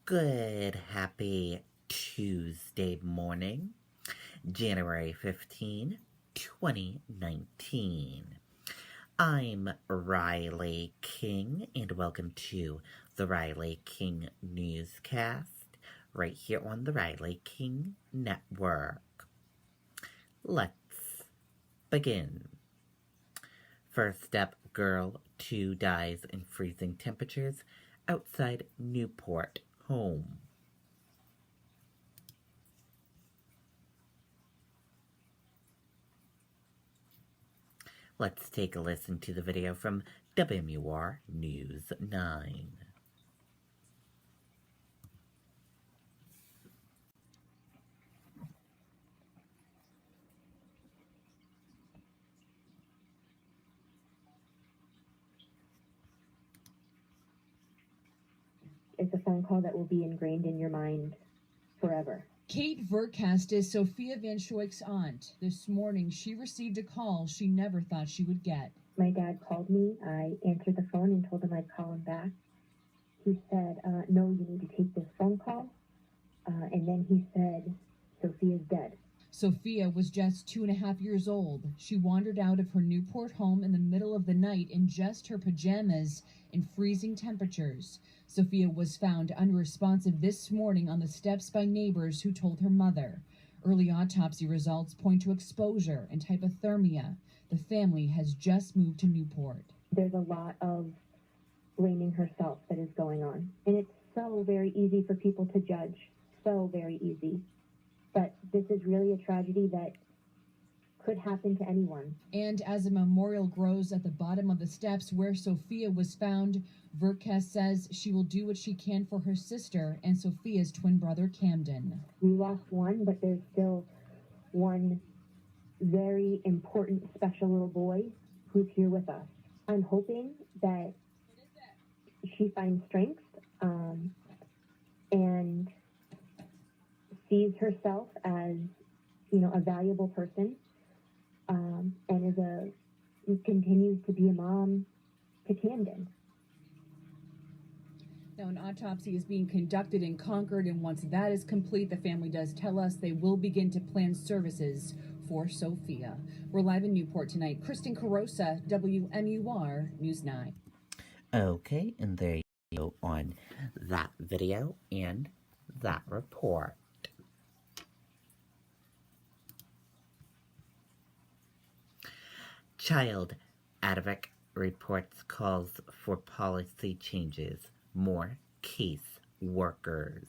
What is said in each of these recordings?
Good, happy Tuesday morning, January 15, 2019. I'm Riley King, and welcome to the Riley King Newscast, right here on the Riley King Network. Let's begin. First up, girl 2 dies in freezing temperatures outside Newport home. Let's take a listen to the video from WMUR News 9. It's a phone call that will be ingrained in your mind forever. Kate Vercast is Sophia Van Schoik's aunt. This morning, she received a call she never thought she would get. My dad called me. I answered the phone and told him I'd call him back. He said, no, you need to take this phone call. And then he said, Sophia's dead. Sophia was just 2.5 years old. She wandered out of her Newport home in the middle of the night in just her pajamas in freezing temperatures. Sophia was found unresponsive this morning on the steps by neighbors who told her mother. Early autopsy results point to exposure and hypothermia. The family has just moved to Newport. There's a lot of blaming herself that is going on. And it's so very easy for people to judge. So very easy. But this is really a tragedy that could happen to anyone. And as a memorial grows at the bottom of the steps where Sophia was found, Vercast says she will do what she can for her sister and Sophia's twin brother, Camden. We lost one, but there's still one very important, special little boy who's here with us. I'm hoping that she finds strength and sees herself as, a valuable person, and continues to be a mom to Camden. Now, an autopsy is being conducted in Concord, and once that is complete, the family does tell us they will begin to plan services for Sophia. We're live in Newport tonight. Kristen Carosa, WMUR News 9. Okay, and there you go on that video and that report. Child Advocate reports calls for policy changes, more case workers.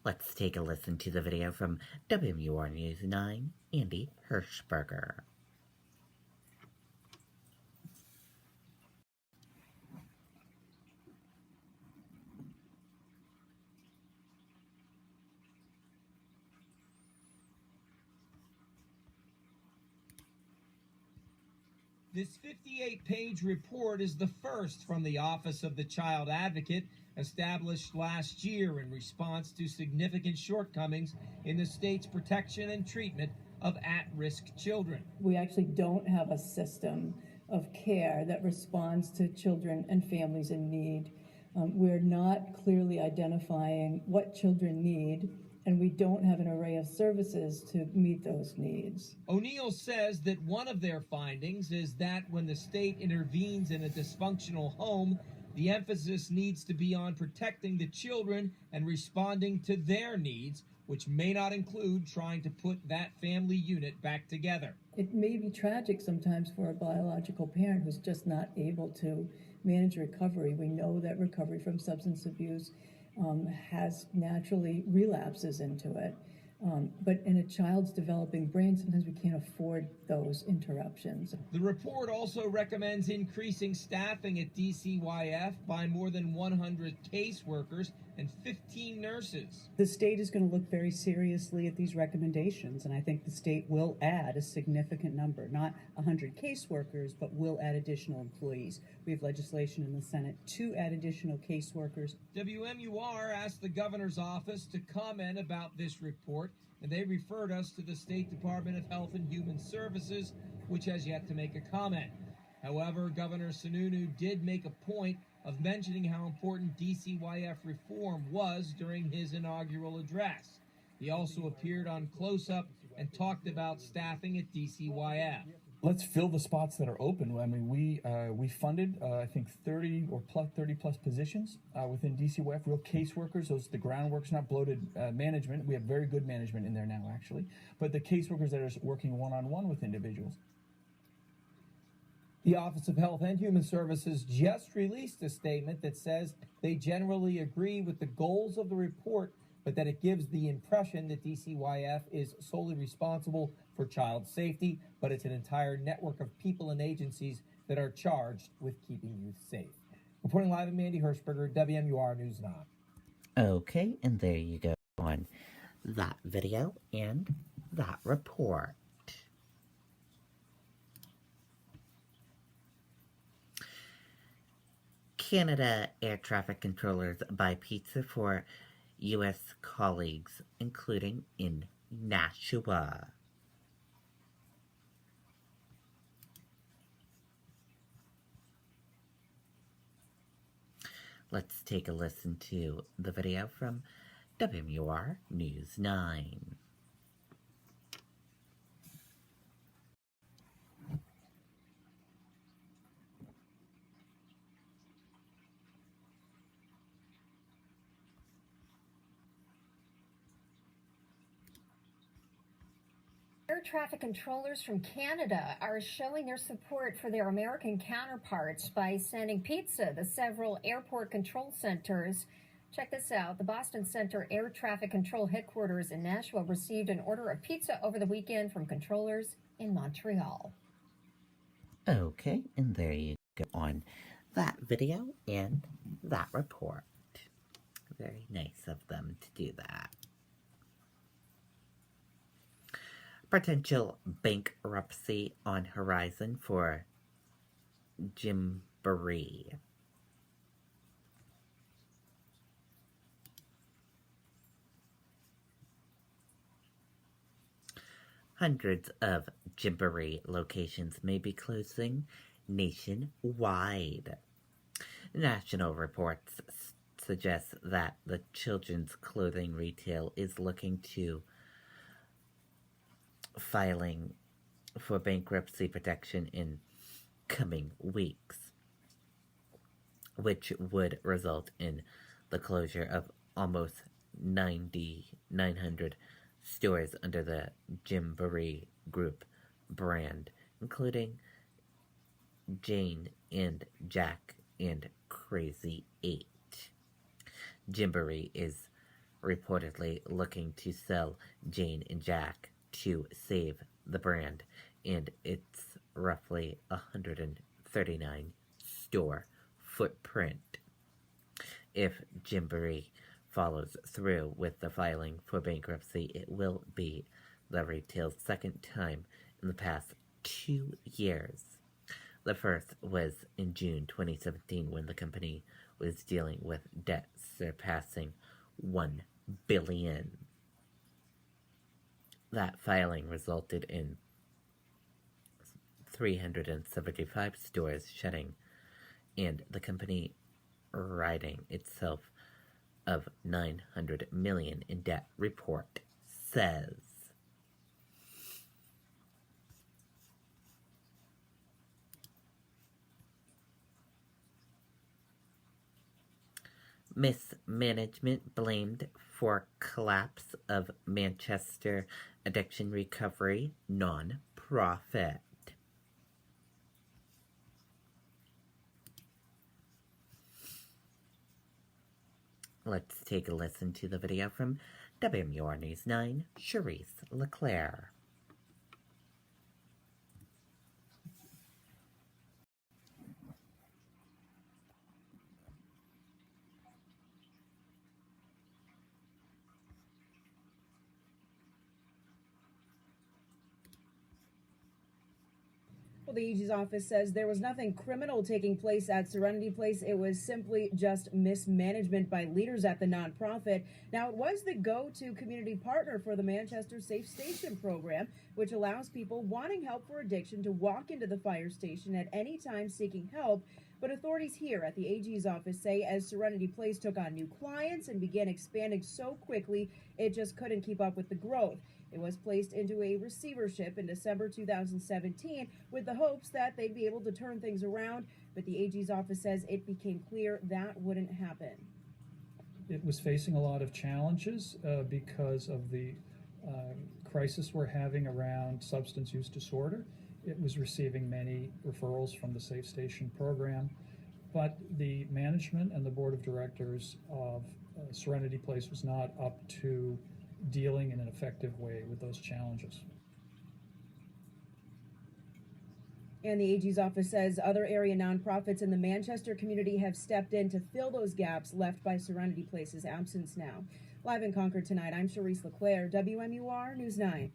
Let's take a listen to the video from WMUR News 9, Andy Hirschberger. This 58-page report is the first from the Office of the Child Advocate, established last year in response to significant shortcomings in the state's protection and treatment of at-risk children. We actually don't have a system of care that responds to children and families in need. We're not clearly identifying what children need, and we don't have an array of services to meet those needs. O'Neill says that one of their findings is that when the state intervenes in a dysfunctional home, the emphasis needs to be on protecting the children and responding to their needs, which may not include trying to put that family unit back together. It may be tragic sometimes for a biological parent who's just not able to manage recovery. We know that recovery from substance abuse has naturally relapses into it. But in a child's developing brain, sometimes we can't afford those interruptions. The report also recommends increasing staffing at DCYF by more than 100 caseworkers and 15 nurses. The state is going to look very seriously at these recommendations, and I think the state will add a significant number, not 100 caseworkers, but will add additional employees. We have legislation in the Senate to add additional caseworkers. WMUR asked the governor's office to comment about this report and they referred us to the State Department of Health and Human Services, which has yet to make a comment. However, Governor Sununu did make a point of mentioning how important DCYF reform was during his inaugural address. He also appeared on Close Up and talked about staffing at DCYF. Let's fill the spots that are open. I mean, we funded I think 30 plus positions within DCYF, real caseworkers. Those the groundwork's not bloated management. We have very good management in there now, actually. But the caseworkers that are working one-on-one with individuals. The Office of Health and Human Services just released a statement that says they generally agree with the goals of the report, but that it gives the impression that DCYF is solely responsible for child safety, but it's an entire network of people and agencies that are charged with keeping youth safe. Reporting live, I'm Mandy Hirschberger, WMUR News 9. Okay, and there you go on that video and that report. Canada air traffic controllers buy pizza for U.S. colleagues, including in Nashua. Let's take a listen to the video from WMUR News 9. Air traffic controllers from Canada are showing their support for their American counterparts by sending pizza to several airport control centers. Check this out. The Boston Center Air Traffic Control Headquarters in Nashua received an order of pizza over the weekend from controllers in Montreal. Okay, and there you go on that video and that report. Very nice of them to do that. Potential bankruptcy on horizon for Gymboree. Hundreds of Gymboree locations may be closing nationwide. National reports suggest that the children's clothing retail is looking to filing for bankruptcy protection in coming weeks, which would result in the closure of almost 900 stores under the Gymboree Group brand, including Jane and Jack and Crazy 8. Gymboree is reportedly looking to sell Jane and Jack to save the brand and its roughly 139 store footprint. If Gymboree follows through with the filing for bankruptcy, it will be the retail's second time in the past 2 years. The first was in June 2017 when the company was dealing with debt surpassing $1 billion. That filing resulted in 375 stores shutting and the company writing itself of $900 million in debt, report says. Mismanagement blamed for collapse of Manchester addiction recovery non-profit. Let's take a listen to the video from WMUR News 9, Charisse LeClaire. Well, the AG's office says there was nothing criminal taking place at Serenity Place. It was simply just mismanagement by leaders at the nonprofit. Now, it was the go-to community partner for the Manchester Safe Station program, which allows people wanting help for addiction to walk into the fire station at any time seeking help. But authorities here at the AG's office say as Serenity Place took on new clients and began expanding so quickly, it just couldn't keep up with the growth. It was placed into a receivership in December 2017 with the hopes that they'd be able to turn things around, but the AG's office says it became clear that wouldn't happen. It was facing a lot of challenges because of the crisis we're having around substance use disorder. It was receiving many referrals from the Safe Station program, but the management and the board of directors of Serenity Place was not up to dealing in an effective way with those challenges. And the AG's office says other area nonprofits in the Manchester community have stepped in to fill those gaps left by Serenity Place's absence now. Live in Concord tonight, I'm Charisse LeClaire, WMUR News 9.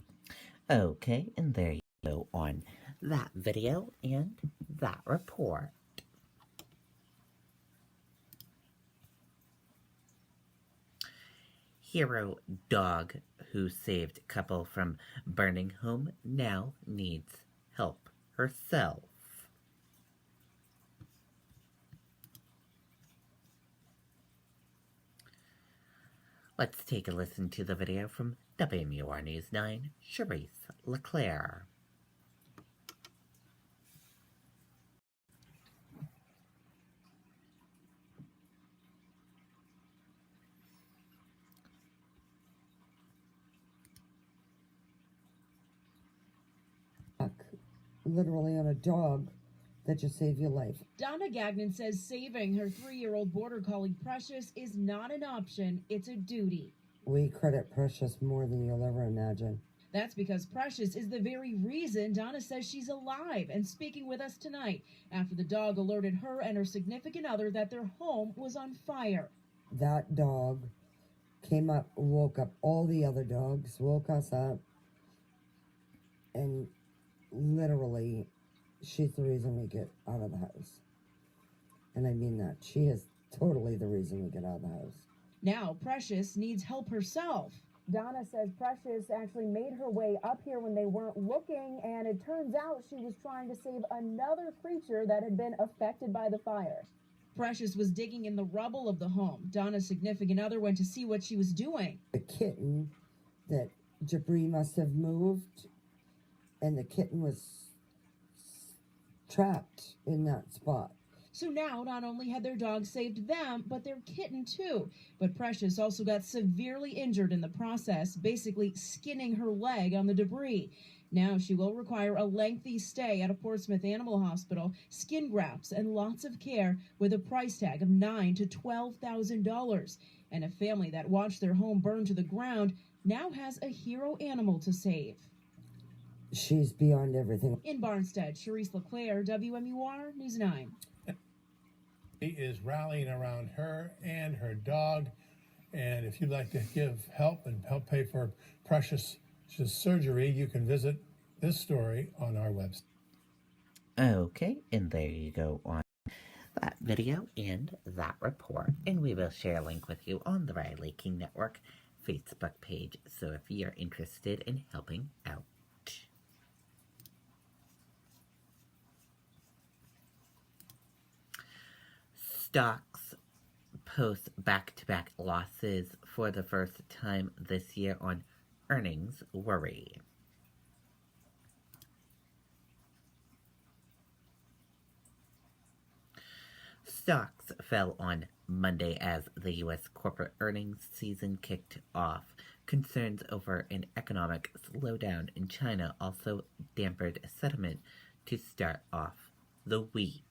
Okay, and there you go on that video and that report. Hero dog who saved couple from burning home now needs help herself. Let's take a listen to the video from WMUR News 9, Charisse LeClaire. Literally on a dog that just saved your life. Donna Gagnon says saving her 3-year-old border collie Precious is not an option, it's a duty. We credit Precious more than you'll ever imagine. That's because Precious is the very reason Donna says she's alive and speaking with us tonight after the dog alerted her and her significant other that their home was on fire. That dog came up, woke up all the other dogs, woke us up, and literally, she's the reason we get out of the house. And I mean that. She is totally the reason we get out of the house. Now, Precious needs help herself. Donna says Precious actually made her way up here when they weren't looking, and it turns out she was trying to save another creature that had been affected by the fire. Precious was digging in the rubble of the home. Donna's significant other went to see what she was doing. The kitten that debris must have moved, and the kitten was trapped in that spot. So now, not only had their dog saved them, but their kitten too. But Precious also got severely injured in the process, basically skinning her leg on the debris. Now she will require a lengthy stay at a Portsmouth Animal Hospital, skin grafts, and lots of care with a price tag of $9,000 to $12,000. And a family that watched their home burn to the ground now has a hero animal to save. She's beyond everything. In Barnstead, Charisse LeClaire, WMUR News 9. He is rallying around her and her dog. And if you'd like to give help and help pay for Precious' surgery, you can visit this story on our website. Okay, and there you go on that video and that report. And we will share a link with you on the Riley King Network Facebook page. So if you're interested in helping out. Stocks post back-to-back losses for the first time this year on earnings worry. Stocks fell on Monday as the U.S. corporate earnings season kicked off. Concerns over an economic slowdown in China also dampened sentiment to start off the week.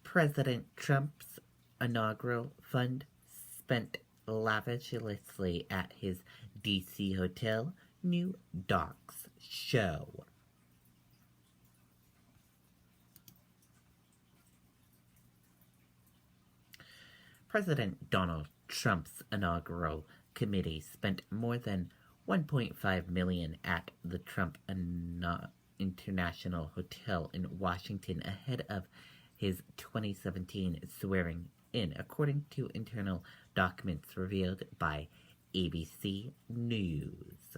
President Trump's inaugural fund spent lavishly at his D.C. hotel, New Docks show. President Donald Trump's inaugural committee spent more than $1.5 million at the Trump International Hotel in Washington ahead of his 2017 swearing in, according to internal documents revealed by ABC News.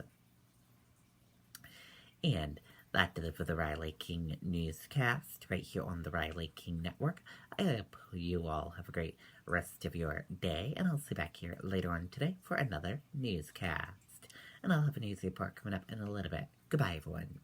And that did it for the Riley King Newscast right here on the Riley King Network. I hope you all have a great rest of your day, and I'll see you back here later on today for another newscast. And I'll have a news report coming up in a little bit. Goodbye, everyone.